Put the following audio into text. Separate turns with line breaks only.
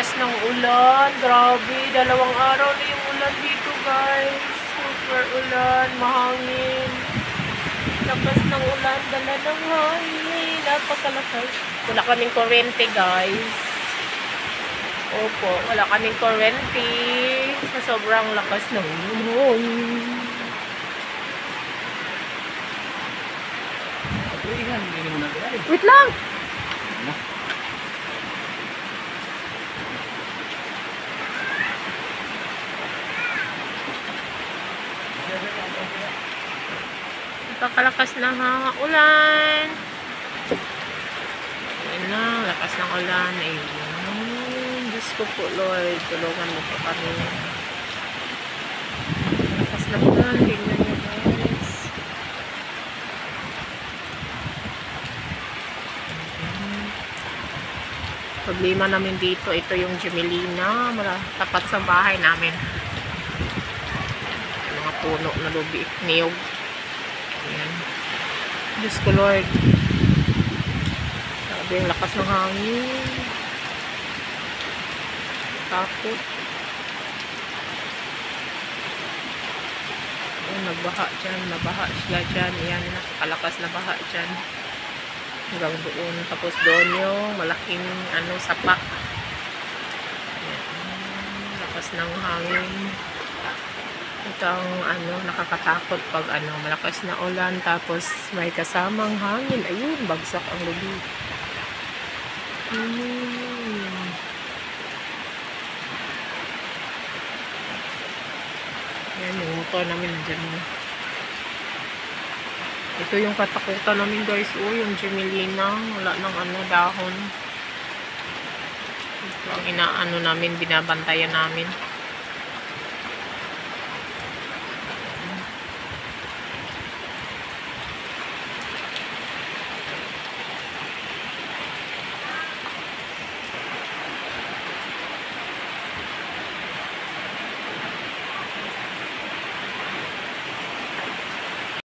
lakas ng ulan. Grabe, 2 araw na yung ulan dito, guys. Super ulan, mahangin. Lakas ng ulan, dala ng hangin. Napakalakas. Wala kaming kuryente, guys. Opo, wala kaming kuryente. Sa sobrang lakas ng ulan. Wait lang! Napakalakas ng ulan. Ayan na, lakas ng ulan. Ayun. Diyos ko po, Lord. Tulungan mo po kami. Lakas ng ulan. Tingnan nyo, guys. Problema namin dito, ito yung Gemelina. Tapat sa bahay namin. Mga puno na lubi. Niyog. Ayan. Diyos ko, Lord. Sabi yung lakas ng hangin. Takot. Ayan, nagbaha dyan. Nabaha sila dyan. Ayan, nakakalakas na baha dyan. Hanggang doon. Tapos doon yung malaking sapa. Ayan. Lakas ng hangin. Ito ang nakakatakot pag malakas na ulan tapos may kasamang hangin. Ayun, bagsak ang lubi. Ayan, yung motor namin nandyan. Ito yung katakutan namin, guys. Yung Gemelina. Wala ng dahon. Ito ang namin, binabantayan namin.